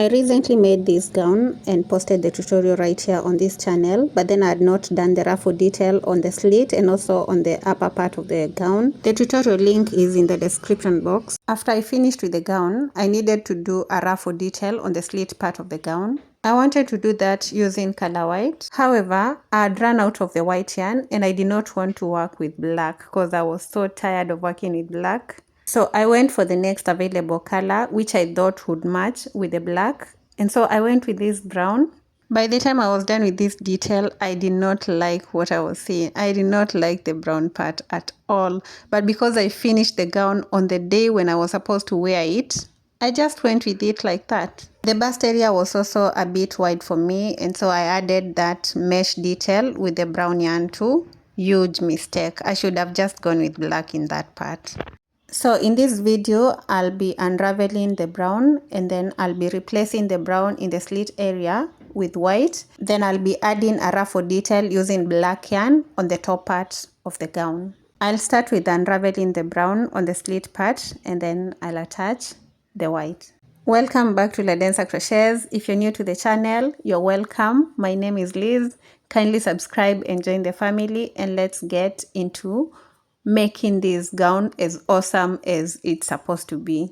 I recently made this gown and posted the tutorial right here on this channel, but then I had not done the ruffle detail on the slit and also on the upper part of the gown. The tutorial link is in the description box. After I finished with the gown, I needed to do a ruffle detail on the slit part of the gown. I wanted to do that using color white. However, I had run out of the white yarn and I did not want to work with black because I was so tired of working with black. So I went for the next available color, which I thought would match with the black. And so I went with this brown. By the time I was done with this detail, I did not like what I was seeing. I did not like the brown part at all. But because I finished the gown on the day when I was supposed to wear it, I just went with it like that. The bust area was also a bit wide for me, and so I added that mesh detail with the brown yarn too. Huge mistake. I should have just gone with black in that part. So in this video, I'll be unraveling the brown and then I'll be replacing the brown in the slit area with white. Then I'll be adding a ruffle detail using black yarn on the top part of the gown. I'll start with unraveling the brown on the slit part and then I'll attach the white. Welcome back to Ladensa Crochets. If you're new to the channel, you're welcome. My name is Liz. Kindly subscribe and join the family, and let's get into making this gown as awesome as it's supposed to be.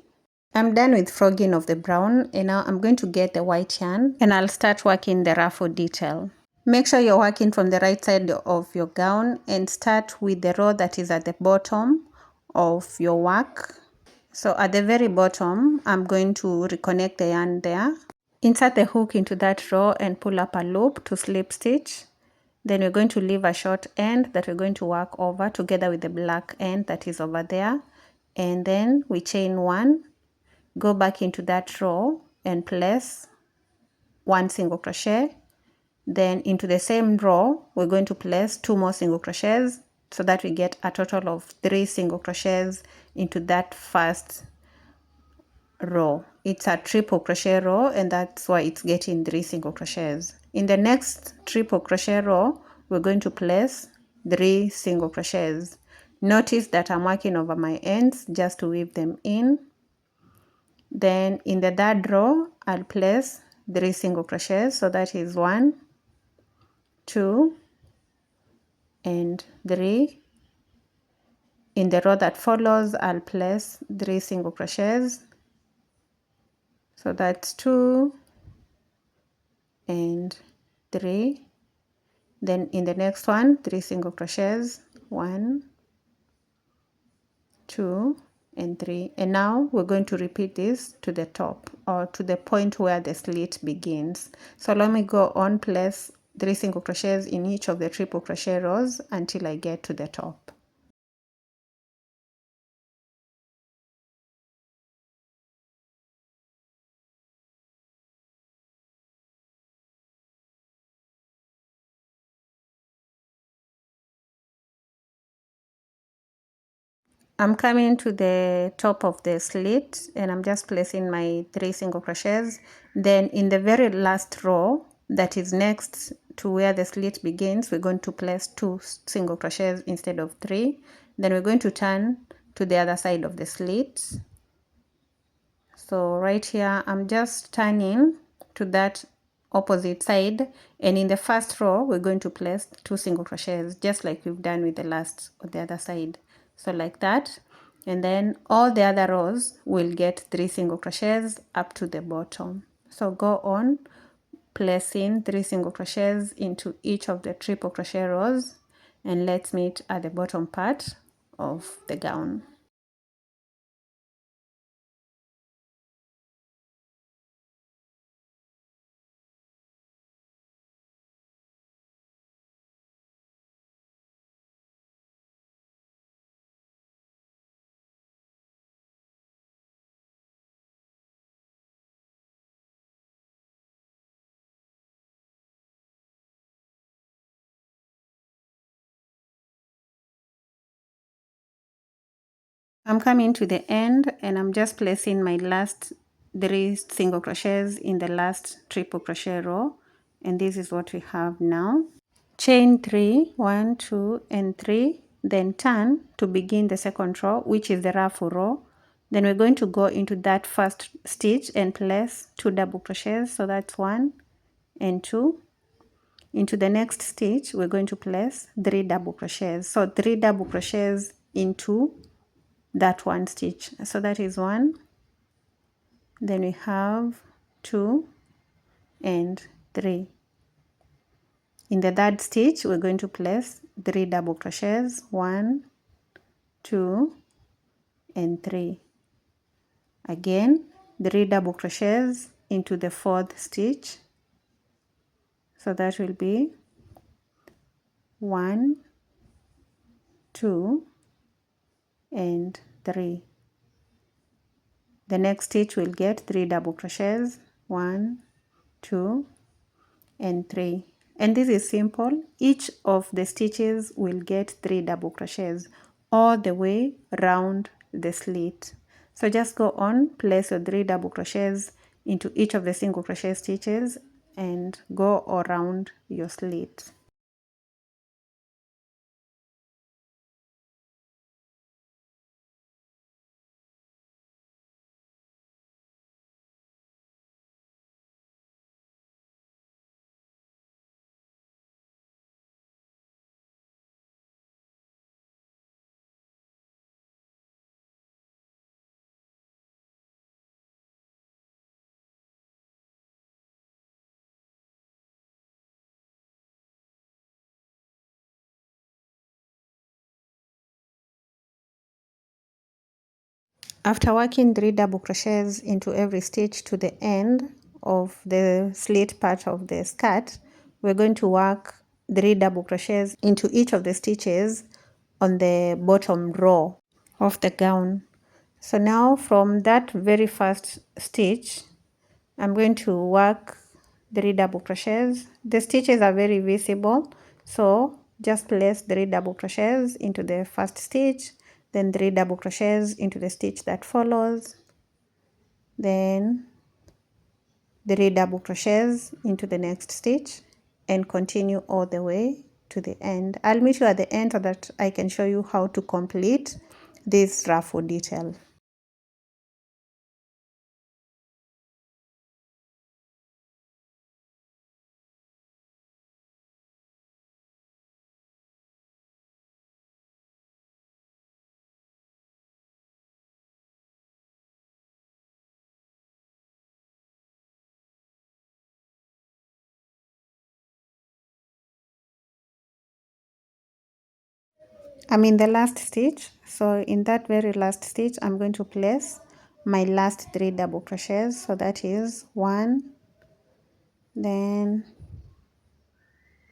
I'm done with frogging of the brown, and now I'm going to get the white yarn and I'll start working the ruffle detail. Make sure you're working from the right side of your gown and start with the row that is at the bottom of your work. So at the very bottom, I'm going to reconnect the yarn there. Insert the hook into that row and pull up a loop to slip stitch. Then we're going to leave a short end that we're going to work over together with the black end that is over there. And then we chain one, go back into that row and place one single crochet. Then into the same row, we're going to place 2 more single crochets so that we get a total of 3 single crochets into that first row. It's a triple crochet row, and that's why it's getting 3 single crochets. In the next triple crochet row, we're going to place 3 single crochets. Notice that I'm working over my ends just to weave them in. Then in the third row, I'll place 3 single crochets, so that is 1, 2, and 3. In the row that follows, I'll place 3 single crochets, so that's 2 and 3. Then in the next one, 3 single crochets, 1, 2, and 3. And now we're going to repeat this to the top, or to the point where the slit begins. So let me go on, place 3 single crochets in each of the triple crochet rows until I get to the top. I'm coming to the top of the slit and I'm just placing my 3 single crochets. Then in the very last row that is next to where the slit begins, we're going to place 2 single crochets instead of 3. Then we're going to turn to the other side of the slit. So right here, I'm just turning to that opposite side, and in the first row, we're going to place 2 single crochets, just like we've done with the last on the other side. So like that, and then all the other rows will get 3 single crochets up to the bottom. So go on placing 3 single crochets into each of the triple crochet rows, and let's meet at the bottom part of the gown. I'm coming to the end and I'm just placing my last 3 single crochets in the last triple crochet row, and this is what we have now. Chain 3, 1, 2, and 3, then turn to begin the second row, which is the ruffle row. Then we're going to go into that first stitch and place 2 double crochets. So that's 1 and 2. Into the next stitch, we're going to place 3 double crochets. So 3 double crochets into that one stitch. So that is 1. Then we have 2 and 3. In the third stitch, we're going to place 3 double crochets. 1, 2, and 3. Again, 3 double crochets into the fourth stitch. So that will be 1, 2, and 3. The next stitch will get 3 double crochets. 1, 2, and 3. And this is simple. Each of the stitches will get 3 double crochets all the way round the slit. So just go on, place your 3 double crochets into each of the single crochet stitches and go around your slit. After working 3 double crochets into every stitch to the end of the slit part of the skirt, we're going to work 3 double crochets into each of the stitches on the bottom row of the gown. So now from that very first stitch, I'm going to work 3 double crochets. The stitches are very visible, so just place 3 double crochets into the first stitch, then 3 double crochets into the stitch that follows, then 3 double crochets into the next stitch, and continue all the way to the end. I'll meet you at the end so that I can show you how to complete this ruffle detail. I'm in the last stitch, so in that very last stitch I'm going to place my last 3 double crochets. So that is 1, then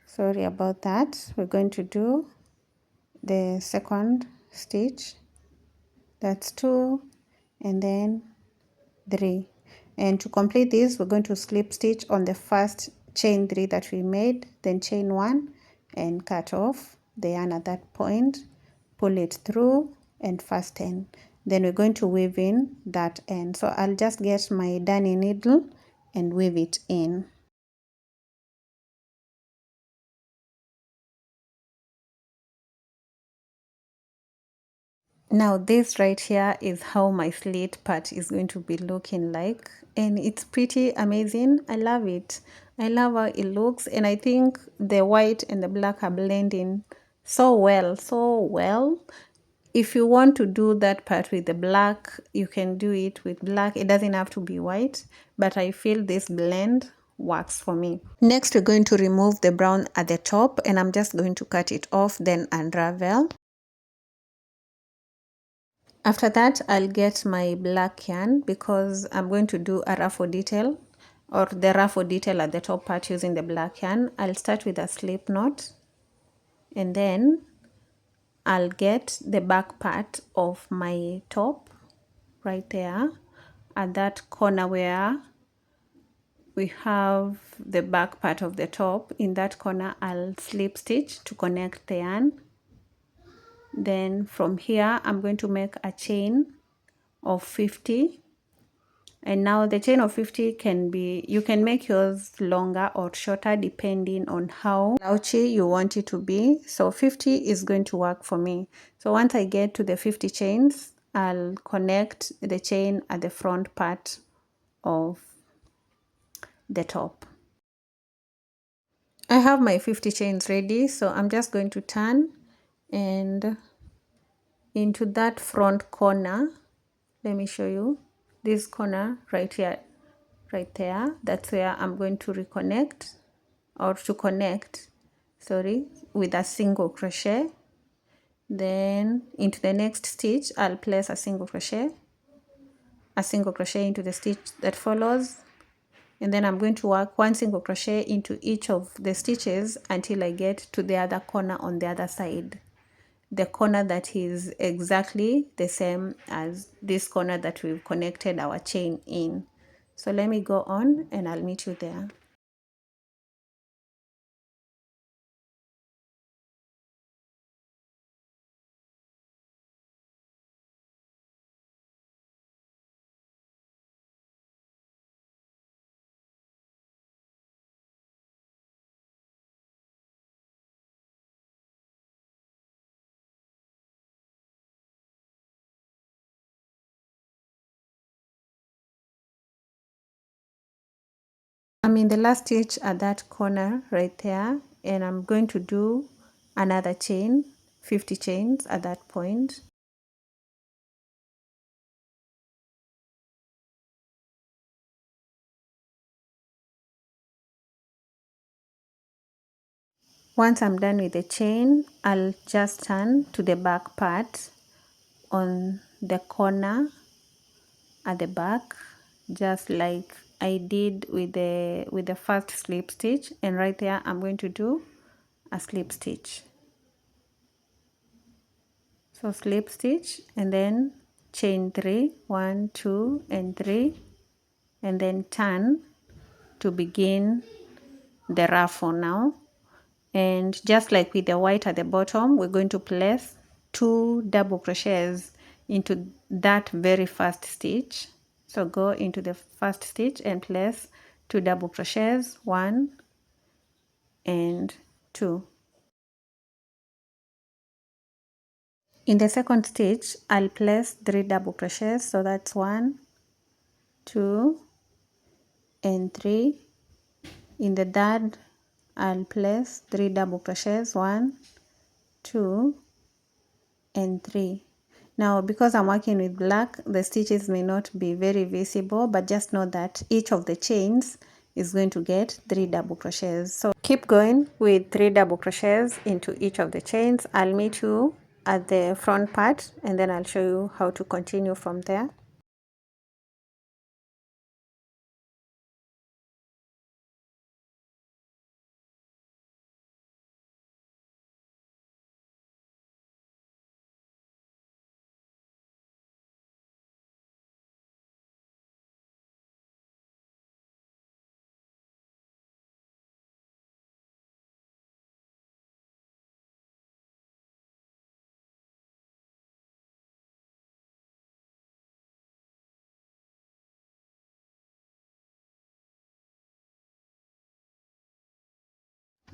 sorry about that, we're going to do the second stitch, that's 2, and then 3. And to complete this, we're going to slip stitch on the first chain 3 that we made, then chain 1 and cut off the yarn at that point, pull it through and fasten. Then we're going to weave in that end. So I'll just get my darning needle and weave it in. Now this right here is how my slit part is going to be looking like, and it's pretty amazing. I love it. I love how it looks, and I think the white and the black are blending so well, so well. If you want to do that part with the black, you can do it with black. It doesn't have to be white, but I feel this blend works for me. Next, we're going to remove the brown at the top, and I'm just going to cut it off, then unravel. After that, I'll get my black yarn because I'm going to do a ruffle detail or the ruffle detail at the top part using the black yarn. I'll start with a slip knot, and then I'll get the back part of my top right there at that corner where we have the back part of the top. In that corner, I'll slip stitch to connect the yarn. Then from here, I'm going to make a chain of 50, and now the chain of 50 can be, you can make yours longer or shorter depending on how slouchy you want it to be. So 50 is going to work for me. So once I get to the 50 chains, I'll connect the chain at the front part of the top. I have my 50 chains ready, so I'm just going to turn and into that front corner. Let me show you this corner right here, right there. That's where I'm going to reconnect, or to connect, sorry, with a single crochet. Then into the next stitch I'll place a single crochet into the stitch that follows, and then I'm going to work one single crochet into each of the stitches until I get to the other corner on the other side, the corner that is exactly the same as this corner that we've connected our chain in. So let me go on and I'll meet you there. I'm in the last stitch at that corner right there, and I'm going to do another chain, 50 chains at that point. Once I'm done with the chain, I'll just turn to the back part on the corner at the back, just like I did with the first slip stitch, and right there I'm going to do a slip stitch. So slip stitch and then chain 3, 1, 2 and 3, and then turn to begin the ruffle now. And just like with the white at the bottom, we're going to place 2 double crochets into that very first stitch. So go into the first stitch and place 2 double crochets, 1 and 2. In the second stitch, I'll place 3 double crochets, so that's 1, 2 and 3. In the third, I'll place 3 double crochets, 1, 2 and 3. Now because I'm working with black, the stitches may not be very visible, but just know that each of the chains is going to get 3 double crochets. So keep going with 3 double crochets into each of the chains. I'll meet you at the front part and then I'll show you how to continue from there.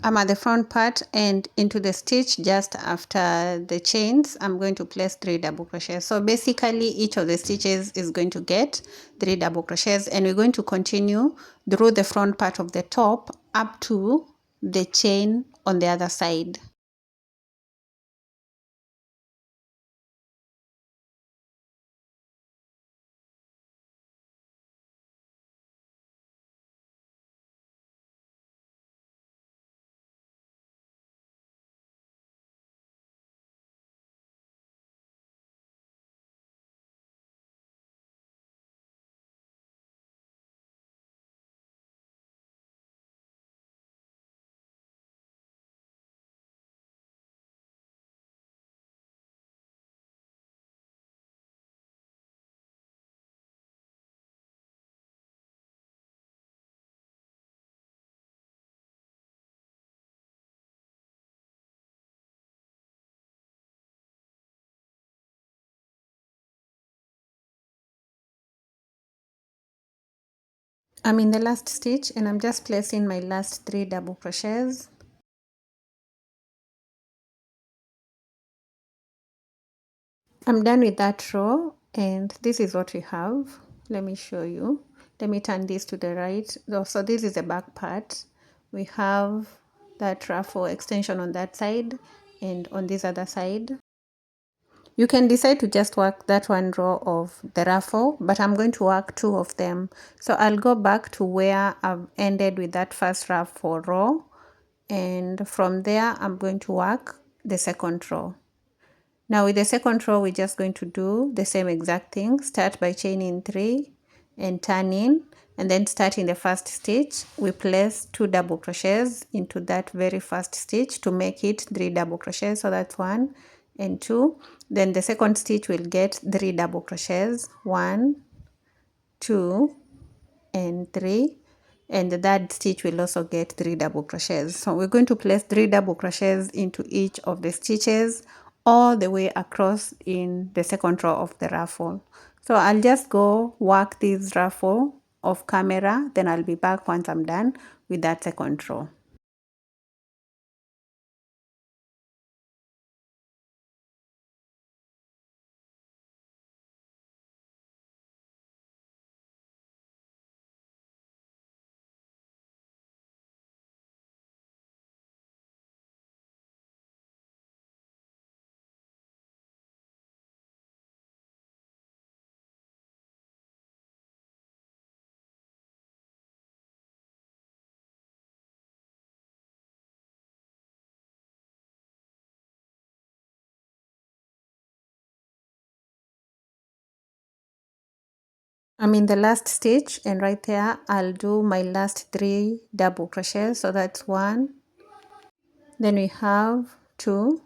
I'm at the front part, and into the stitch just after the chains I'm going to place 3 double crochets. So basically each of the stitches is going to get 3 double crochets, and we're going to continue through the front part of the top up to the chain on the other side. I'm in the last stitch and I'm just placing my last 3 double crochets. I'm done with that row, and this is what we have. Let me show you. Let me turn this to the right. So this is the back part. We have that ruffle extension on that side and on this other side. You can decide to just work that one row of the ruffle, but I'm going to work two of them. So I'll go back to where I've ended with that first ruffle row, and from there I'm going to work the second row. Now with the second row, we're just going to do the same exact thing. Start by chaining 3 and turn in, and then start in the first stitch. We place 2 double crochets into that very first stitch to make it 3 double crochets. So that's 1 and 2. Then the second stitch will get 3 double crochets, 1, 2, and 3, and the third stitch will also get 3 double crochets. So we're going to place 3 double crochets into each of the stitches all the way across in the second row of the ruffle. So I'll just go work this ruffle off camera, then I'll be back once I'm done with that second row. I'm in the last stitch, and right there I'll do my last 3 double crochets. So that's 1, then we have 2,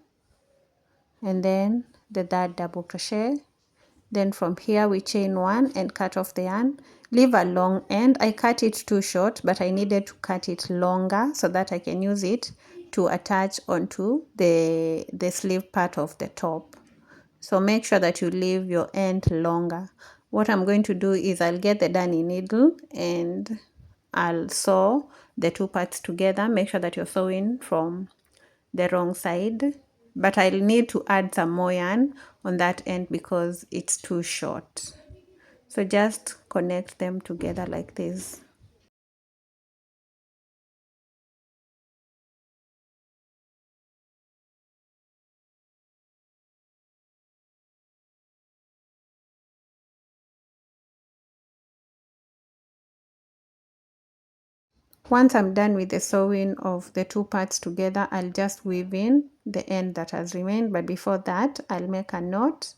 and then the third double crochet. Then from here we chain 1 and cut off the yarn. Leave a long end. I cut it too short, but I needed to cut it longer so that I can use it to attach onto the sleeve part of the top. So make sure that you leave your end longer. What I'm going to do is I'll get the darning needle and I'll sew the 2 parts together. Make sure that you're sewing from the wrong side, but I'll need to add some more yarn on that end because it's too short. So just connect them together like this. Once I'm done with the sewing of the 2 parts together, I'll just weave in the end that has remained, but before that I'll make a knot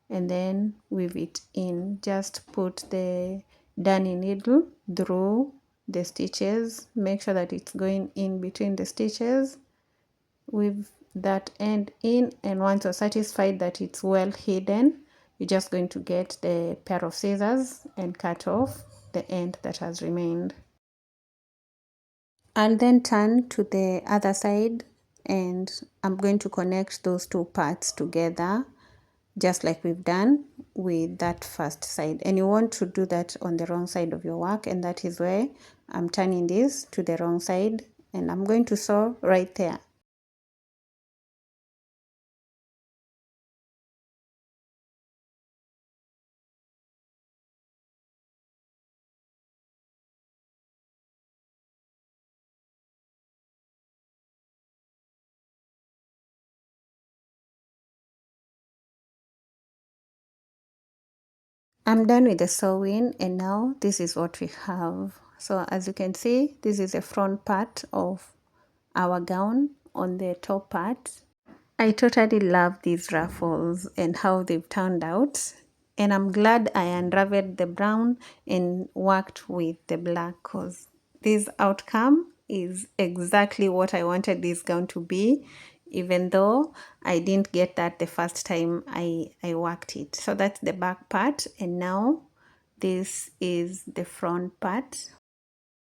and then weave it in. Just put the darning needle through the stitches, make sure that it's going in between the stitches, weave that end in, and once you're satisfied that it's well hidden, you're just going to get the pair of scissors and cut off the end that has remained. I'll then turn to the other side and I'm going to connect those 2 parts together just like we've done with that first side, and you want to do that on the wrong side of your work, and that is why I'm turning this to the wrong side and I'm going to sew right there. I'm done with the sewing, and now this is what we have. So as you can see, this is the front part of our gown. On the top part, I totally love these ruffles and how they've turned out, and I'm glad I unraveled the brown and worked with the black because this outcome is exactly what I wanted this gown to be, even though I didn't get that the first time I worked it. So that's the back part, and now this is the front part.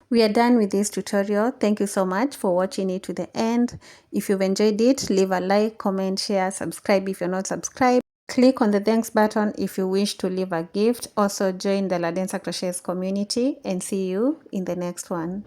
We are done with this tutorial. Thank you so much for watching it to the end. If you've enjoyed it, leave a like, comment, share, subscribe if you're not subscribed. Click on the thanks button if you wish to leave a gift. Also join the La Densa Crochets community, and see you in the next one.